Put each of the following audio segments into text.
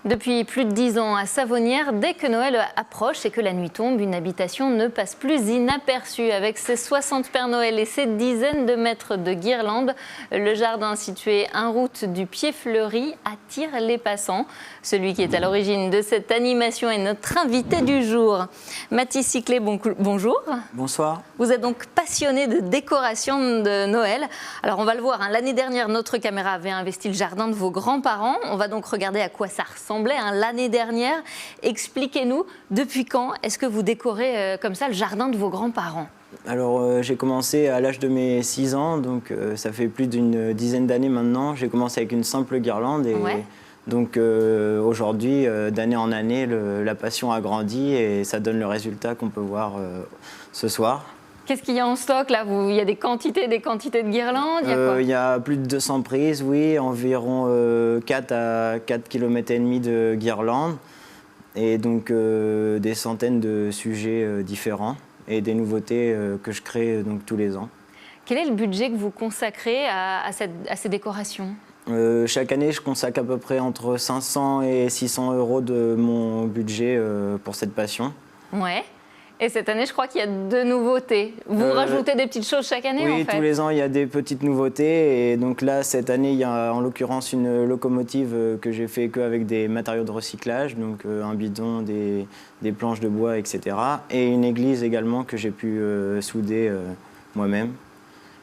Depuis plus de 10 ans à Savonnières, dès que Noël approche et que la nuit tombe, une habitation ne passe plus inaperçue. Avec ses 60 Pères Noël et ses dizaines de mètres de guirlandes, le jardin situé en route du Pied-Fleuri attire les passants. Celui qui est à l'origine de cette animation est notre invité du jour. Mathis Siclé, bonjour. Bonsoir. Vous êtes donc passionné de décoration de Noël. Alors on va le voir, l'année dernière, notre caméra avait investi le jardin de vos grands-parents. On va donc regarder à quoi ça ressemblait l'année dernière. Expliquez-nous, depuis quand est-ce que vous décorez comme ça le jardin de vos grands-parents? Alors j'ai commencé à l'âge de mes 6 ans, donc ça fait plus d'une dizaine d'années maintenant. J'ai commencé avec une simple guirlande et donc aujourd'hui, d'année en année, la passion a grandi et ça donne le résultat qu'on peut voir ce soir. Qu'est-ce qu'il y a en stock là? Il y a des quantités de guirlandes? Il y a plus de 200 prises, oui, environ 4 à 4,5 km de guirlandes et donc des centaines de sujets différents et des nouveautés que je crée donc tous les ans. Quel est le budget que vous consacrez à ces décorations? Chaque année, je consacre à peu près entre 500 et 600 euros de mon budget pour cette passion. Ouais. Et cette année, je crois qu'il y a 2 nouveautés. Vous rajoutez des petites choses chaque année, oui, en fait? tous les ans, il y a des petites nouveautés. Et donc là, cette année, il y a en l'occurrence une locomotive que j'ai fait qu'avec des matériaux de recyclage, donc un bidon, des planches de bois, etc. Et une église également que j'ai pu souder moi-même.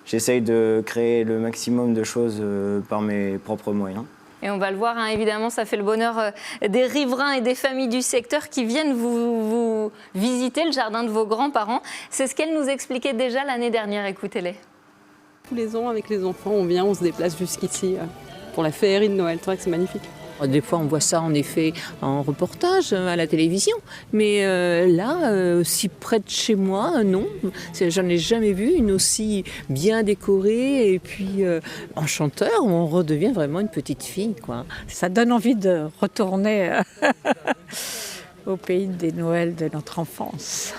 J'essaye de créer le maximum de choses par mes propres moyens. Et on va le voir, évidemment, ça fait le bonheur des riverains et des familles du secteur qui viennent vous visiter le jardin de vos grands-parents. C'est ce qu'elle nous expliquait déjà l'année dernière, écoutez-les. Tous les ans, avec les enfants, on se déplace jusqu'ici pour la féerie de Noël. C'est vrai que c'est magnifique. Des fois, on voit ça en effet en reportage à la télévision, mais là, si près de chez moi, non. J'en ai jamais vu une aussi bien décorée et puis enchanteur, où on redevient vraiment une petite fille, quoi. Ça donne envie de retourner au pays des Noëls de notre enfance.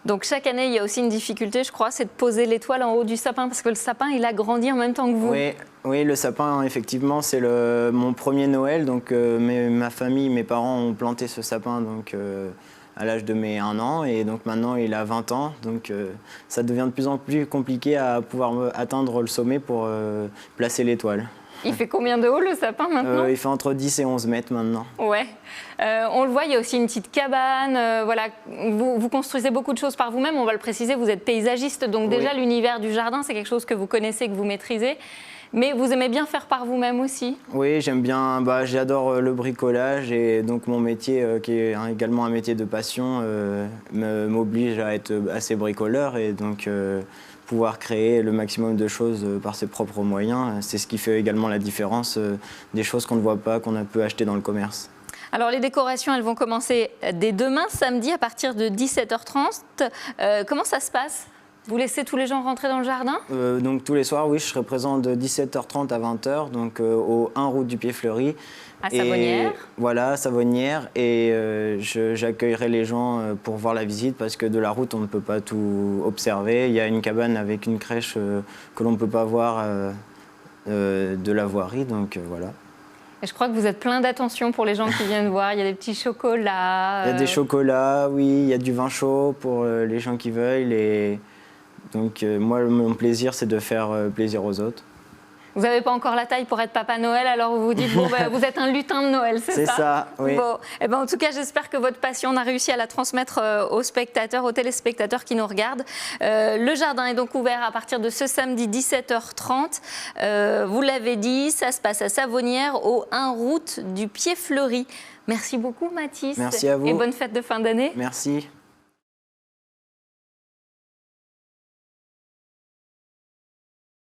Donc chaque année, il y a aussi une difficulté, je crois, c'est de poser l'étoile en haut du sapin, parce que le sapin, il a grandi en même temps que vous. Oui, le sapin, effectivement, c'est mon premier Noël. Donc ma famille, mes parents ont planté ce sapin donc, à l'âge de mes 1 an. Et donc maintenant, il a 20 ans. Donc ça devient de plus en plus compliqué à pouvoir atteindre le sommet pour placer l'étoile. Il fait combien de haut le sapin maintenant? Il fait entre 10 et 11 mètres maintenant. Ouais. On le voit, il y a aussi une petite cabane. Voilà. Vous construisez beaucoup de choses par vous-même. On va le préciser, vous êtes paysagiste. Donc déjà, l'univers du jardin, c'est quelque chose que vous connaissez, que vous maîtrisez. Mais vous aimez bien faire par vous-même aussi? Oui, j'aime bien. J'adore le bricolage. Et donc mon métier, qui est également un métier de passion, m'oblige à être assez bricoleur. Et donc pouvoir créer le maximum de choses par ses propres moyens. C'est ce qui fait également la différence des choses qu'on ne voit pas, qu'on peut acheter dans le commerce. Alors les décorations, elles vont commencer dès demain, samedi, à partir de 17h30. Comment ça se passe? Vous laissez tous les gens rentrer dans le jardin? Donc tous les soirs, oui, je serai présent de 17h30 à 20h, donc au 1 route du Pied-Fleuri. À Savonnières? Voilà, à Savonnières. Et j'accueillerai les gens pour voir la visite parce que de la route, on ne peut pas tout observer. Il y a une cabane avec une crèche que l'on ne peut pas voir de la voirie, donc voilà. Et je crois que vous êtes plein d'attention pour les gens qui viennent voir. Il y a des petits chocolats. Il y a des chocolats, oui. Il y a du vin chaud pour les gens qui veulent. Et donc moi, mon plaisir, c'est de faire plaisir aux autres. Vous n'avez pas encore la taille pour être Papa Noël, alors vous vous dites, bon, vous êtes un lutin de Noël, c'est ça? C'est ça, oui. Bon, en tout cas, j'espère que votre passion, on a réussi à la transmettre aux spectateurs, aux téléspectateurs qui nous regardent. Le jardin est donc ouvert à partir de ce samedi 17h30. Vous l'avez dit, ça se passe à Savonnières, au 1 route du Pied-Fleuri. Merci beaucoup, Mathis. Merci à vous. Et bonne fête de fin d'année. Merci.